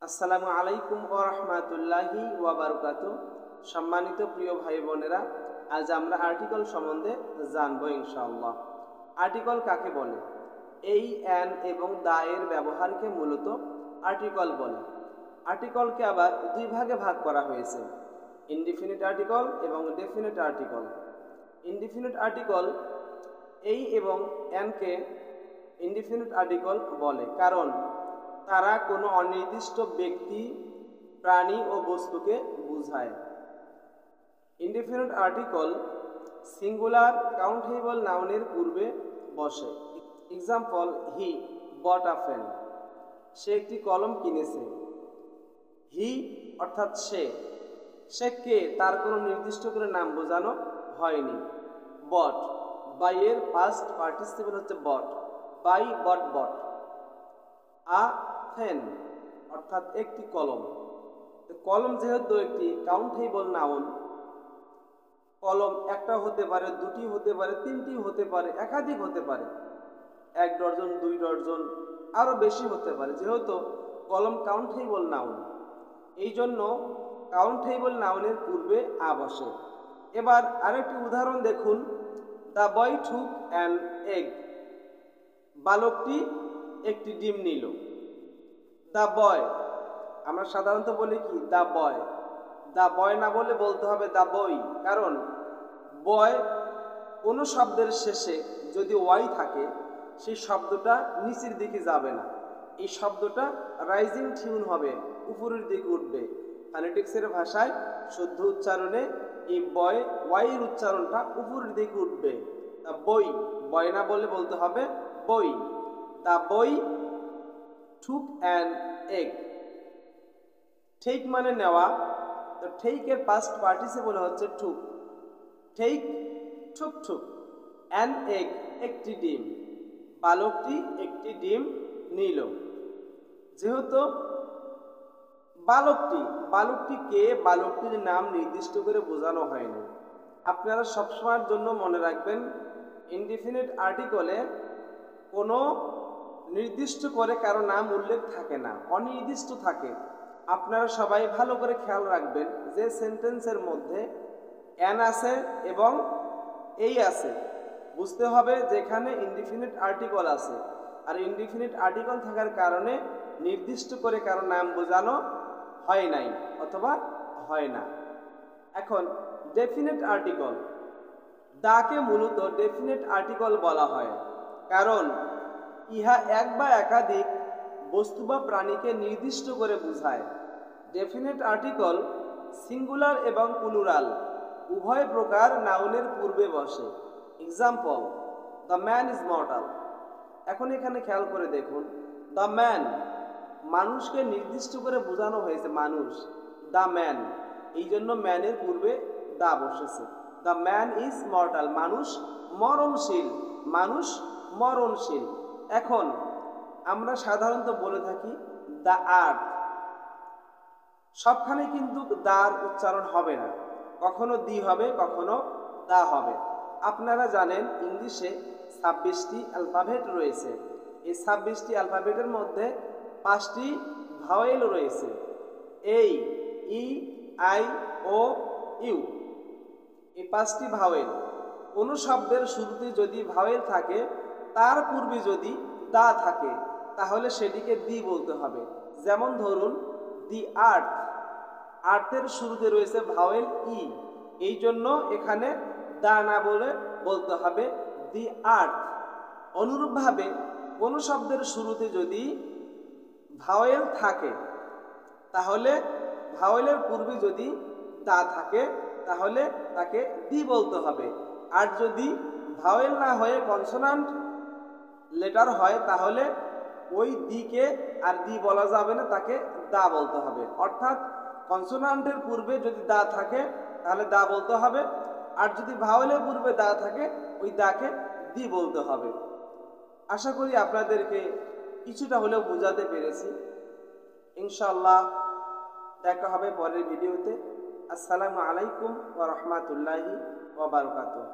আসসালামু আলাইকুম ওয়া রাহমাতুল্লাহি ওয়া বারাকাতুহু। সম্মানিত প্রিয় ভাই বোনেরা, আজ আমরা আর্টিকেল সম্বন্ধে জানবো ইনশাআল্লাহ। আর্টিকেল কাকে বলে? এই, অ্যান এবং দা এর ব্যবহারকে মূলত আর্টিকেল বলে। আর্টিকেলকে আবার দুই ভাগে ভাগ করা হয়েছে, ইনডিফিনিট আর্টিকেল এবং ডেফিনিট আর্টিকেল। ইনডিফিনিট আর্টিকেল এই এবং অ্যানকে ইনডিফিনিট আর্টিকেল বলে, কারণ তারা কোনো অনির্দিষ্ট ব্যক্তি, প্রাণী ও বস্তুকে বোঝায়। ইনডিফিনিট আর্টিকেল সিঙ্গুলার কাউন্টেবল নাউনের পূর্বে বসে। Example, he bot a pen, সে একটি কলম কিনেছে। হি অর্থাৎ সে কে তার কোনো নির্দিষ্ট করে নাম বোঝানো হয়নি। বট, বাই এর পাস্ট পার্টিসিপল হচ্ছে বট, by bot bot. A pen অর্থাৎ একটি কলম। কলম যেহেতু একটি কাউন্টেবল নাউন, কলম একটা হতে পারে, দুটি হতে পারে, তিনটি হতে পারে, একাধিক হতে পারে, 1 ডজন, 2 ডজন, আরও বেশি হতে পারে। যেহেতু কলম কাউন্টেবল নাউন, এই জন্য কাউন্টেবল নাউনের পূর্বে আ বসে। এবার আরেকটি উদাহরণ দেখুন, the boy took an egg, বালকটি একটি ডিম নিল। দ্য বয়, আমরা সাধারণত বলি কি দ্য বয়, দ্য বয় না বলে বলতে হবে দ্য বই, কারণ বয় কোনো শব্দের শেষে যদি ওয়াই থাকে, সেই শব্দটা নিচের দিকে যাবে না, এই শব্দটা রাইজিং টিউন হবে, উপরের দিকে উঠবে। ফনেটিক্সের ভাষায় শুদ্ধ উচ্চারণে এই বয়, ওয়াইয়ের উচ্চারণটা উপরের দিকে উঠবে। দ্য বই, বয় না বলে বলতে হবে বই। দ্য বই টুক অ্যান এগ, টেক মানে নেওয়া, তো টেকের পাস্ট পার্টিসিপল হচ্ছে took. Take, took took. An egg, একটি ডিম, বালকটি একটি ডিম নিল। যেহেতু বালকটি কে, বালকটির নাম নির্দিষ্ট করে বোঝানো হয়নি। আপনারা সবসময়ের জন্য মনে রাখবেন, ইনডিফিনিট আর্টিকেলে কোনো নির্দিষ্ট করে কারো নাম উল্লেখ থাকে না, অনির্দিষ্ট থাকে। আপনারা সবাই ভালো করে খেয়াল রাখবেন যে সেন্টেন্সের মধ্যে অ্যান আছে এবং এই আছে, বুঝতে হবে যেখানে ইনডিফিনিট আর্টিকেল আছে। আর ইনডিফিনিট আর্টিকেল থাকার কারণে নির্দিষ্ট করে কারো নাম বোঝানো হয় নাই অথবা হয় না। এখন ডেফিনিট আর্টিকেল, দাকে মূলত ডেফিনিট আর্টিকেল বলা হয়, কারণ ইহা এক বা একাধিক বস্তু বা প্রাণীকে নির্দিষ্ট করে বোঝায়। ডেফিনিট আর্টিকেল সিঙ্গুলার এবং প্লুরাল উভয় প্রকার নাউনের পূর্বে বসে। Example, the man is mortal. এখন এখানে খেয়াল করে দেখুন, দ্য ম্যান, মানুষকে নির্দিষ্ট করে বোঝানো হয়েছে, মানুষ, দ্য ম্যান, এই জন্য ম্যানের পূর্বে দা বসেছে। দ্য ম্যান ইজ মর্টাল, মানুষ মরণশীল, মানুষ মরণশীল। এখন আমরা সাধারণত বলে থাকি দ্য আর্থ, সবখানে কিন্তু দার উচ্চারণ হবে না, কখনো দি হবে, কখনো দা হবে। আপনারা জানেন ইংলিশে 26টি অ্যালফাবেট রয়েছে। এই 26টি অ্যালফাবেটের মধ্যে 5টি ভাওয়েল রয়েছে, এই, ই, আই, ও, ইউ, এই 5টি ভাওয়েল। কোনো শব্দের শুরুতে যদি ভাওয়েল থাকে, তার পূর্বে যদি দা থাকে, তাহলে সেটিকে দি বলতে হবে। যেমন ধরুন, দি আর্থ, আর্থের শুরুতে রয়েছে ভাওয়েল ই, এই জন্য এখানে দা না বলে বলতে হবে দি আর্থ। অনুরূপভাবে কোনো শব্দের শুরুতে যদি ভাওয়েল থাকে, তাহলে ভাওয়েলের পূর্বে যদি দা থাকে, তাহলে তাকে দি বলতে হবে। আর যদি ভাওয়েল না হয়ে কনসোনান্ট লেটার হয়, তাহলে ওই দিকে আর দি বলা যাবে না, তাকে দা বলতে হবে। অর্থাৎ কনসোনান্টের পূর্বে যদি দা থাকে, তাহলে দা বলতে হবে, আর যদি ভাওয়েলের পূর্বে দা থাকে, ওই দাকে দি বলতে হবে। আশা করি আপনাদেরকে কিছুটা হলেও বোঝাতে পেরেছি। ইনশাআল্লাহ দেখা হবে পরের ভিডিওতে। আসসালামু আলাইকুম ওয়া রাহমাতুল্লাহি ওয়া বারাকাতুহু।